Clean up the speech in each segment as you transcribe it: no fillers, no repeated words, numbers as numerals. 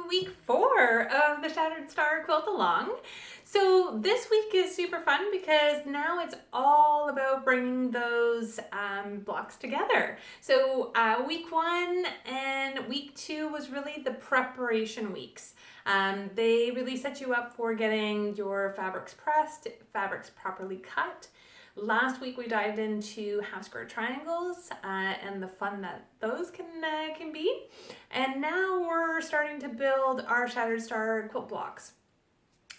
week 4 of the Shattered Star Quilt Along. So this week is super fun because now it's all about bringing those blocks together. So week 1 and week 2 was really the preparation weeks. They really set you up for getting your fabrics pressed, fabrics properly cut. Last week we dived into half square triangles and the fun that those can be. And now we're starting to build our Shattered Star quilt blocks.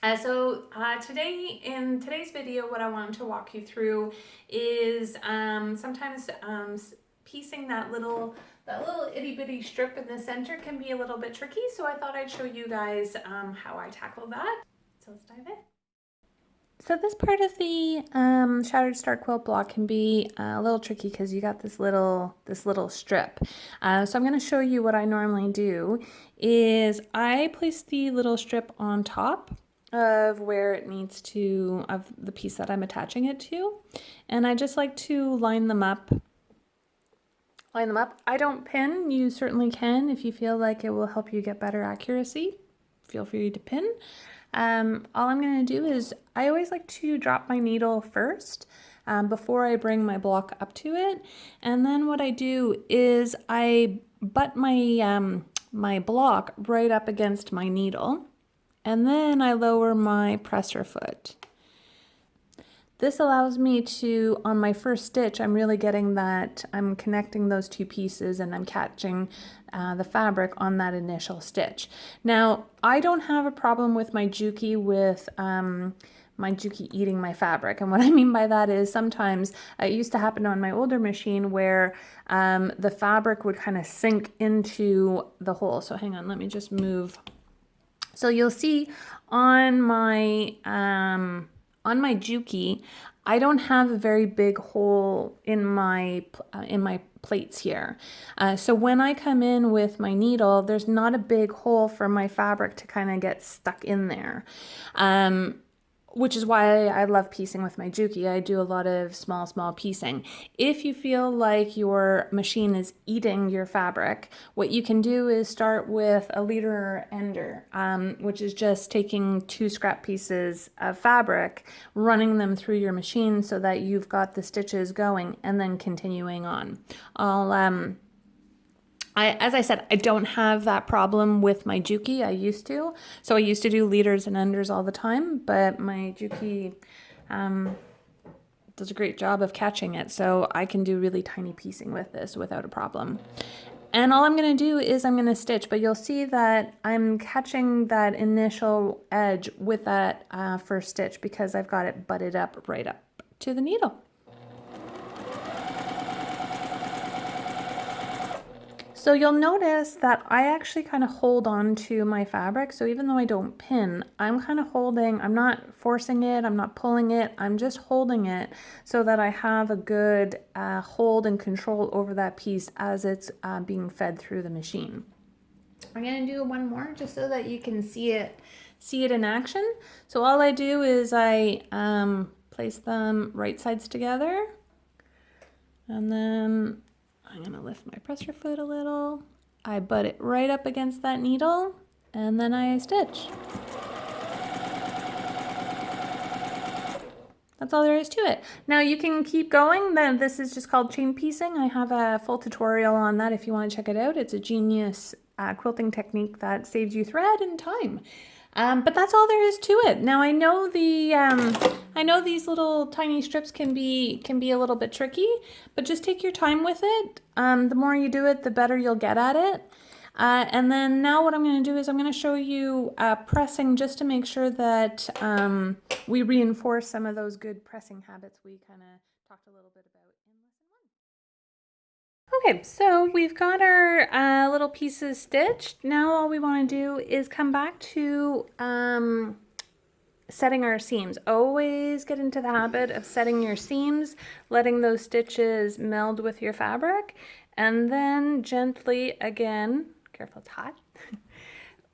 Today, in today's video, what I wanted to walk you through is sometimes piecing that little itty bitty strip in the center can be a little bit tricky. So I thought I'd show you guys how I tackle that. So let's dive in. So this part of the Shattered Star quilt block can be a little tricky because you got this little strip. So I'm going to show you what I normally do is I place the little strip on top of where it needs to, of the piece that I'm attaching it to. And I just like to line them up. I don't pin. You certainly can if you feel like it will help you get better accuracy. Feel free to pin. All I'm going to do is I always like to drop my needle first before I bring my block up to it. And then what I do is I butt my, my block right up against my needle. And then I lower my presser foot. This allows me to, on my first stitch, I'm really getting that, I'm connecting those two pieces and I'm catching the fabric on that initial stitch. Now, I don't have a problem with my Juki eating my fabric. And what I mean by that is sometimes it used to happen on my older machine where the fabric would kind of sink into the hole. So hang on, let me just move. So you'll see on my Juki, I don't have a very big hole in my plates here. So when I come in with my needle, there's not a big hole for my fabric to kind of get stuck in there. Which is why I love piecing with my Juki. I do a lot of small piecing. If you feel like your machine is eating your fabric, what you can do is start with a leader ender, which is just taking 2 scrap pieces of fabric, running them through your machine so that you've got the stitches going, and then continuing on. As I said, I don't have that problem with my Juki. I used to. So I used to do leaders and unders all the time, but my Juki does a great job of catching it. So I can do really tiny piecing with this without a problem. And all I'm going to do is I'm going to stitch, but you'll see that I'm catching that initial edge with that first stitch because I've got it butted up right up to the needle. So you'll notice that I actually kind of hold on to my fabric. So even though I don't pin, I'm kind of holding, I'm not forcing it, I'm not pulling it, I'm just holding it so that I have a good hold and control over that piece as it's being fed through the machine. I'm going to do one more just so that you can see it in action. So all I do is I place them right sides together, and then I'm going to lift my presser foot a little. I butt it right up against that needle, and then I stitch. That's all there is to it. Now you can keep going. Then this is just called chain piecing. I have a full tutorial on that if you want to check it out. It's a genius quilting technique that saves you thread and time. But that's all there is to it. Now I know these little tiny strips can be a little bit tricky, but just take your time with it. The more you do it, the better you'll get at it. And then now what I'm going to do is I'm going to show you pressing just to make sure that we reinforce some of those good pressing habits we kind of talked a little bit about in lesson 1. Okay, so we've got our little pieces stitched. Now all we want to do is come back to setting our seams. Always get into the habit of setting your seams, letting those stitches meld with your fabric, and then gently, again, careful it's hot,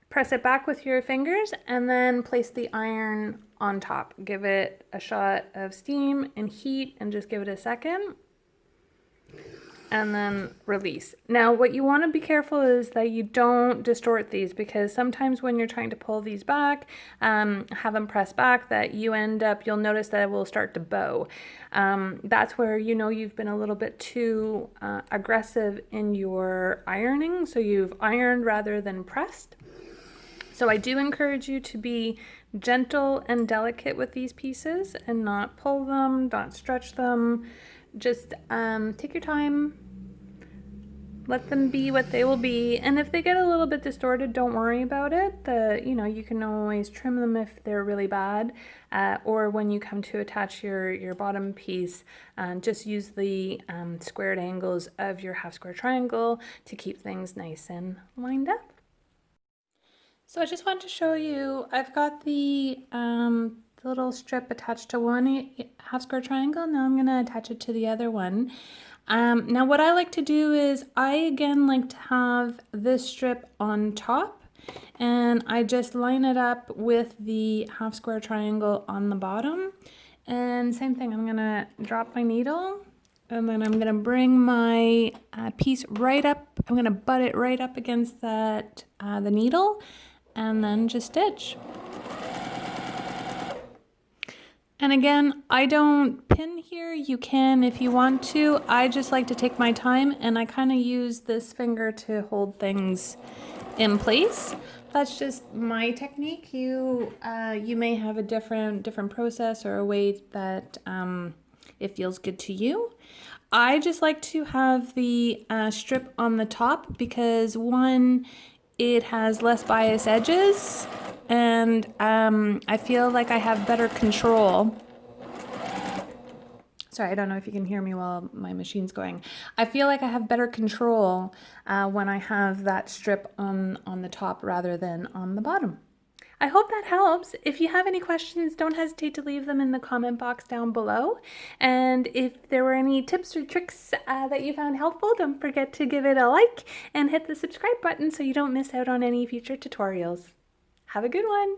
press it back with your fingers and then place the iron on top. Give it a shot of steam and heat and just give it a second. and then release. Now what you want to be careful is that you don't distort these, because sometimes when you're trying to pull these back, have them press back, that you'll notice that it will start to bow. That's where you know you've been a little bit too aggressive in your ironing, so you've ironed rather than pressed. So I do encourage you to be gentle and delicate with these pieces and not pull them, not stretch them. Just take your time, let them be what they will be. And if they get a little bit distorted, don't worry about it. You can always trim them if they're really bad, or when you come to attach your bottom piece, just use the squared angles of your half square triangle to keep things nice and lined up. So I just wanted to show you, I've got the little strip attached to one half square triangle. Now I'm going to attach it to the other one. Now what I like to do is I again like to have this strip on top, and I just line it up with the half square triangle on the bottom. And same thing, I'm going to drop my needle, and then I'm going to bring my piece right up. I'm going to butt it right up against that the needle, and then just stitch. And again, I don't pin here. You can if you want to. I just like to take my time, and I kind of use this finger to hold things in place. That's just my technique. You may have a different process or a way that it feels good to you. I just like to have the strip on the top because, one, it has less bias edges, and I feel like I have better control. Sorry, I don't know if you can hear me while my machine's going. I feel like I have better control when I have that strip on the top rather than on the bottom. I hope that helps. If you have any questions, don't hesitate to leave them in the comment box down below. And if there were any tips or tricks that you found helpful, don't forget to give it a like and hit the subscribe button so you don't miss out on any future tutorials. Have a good one.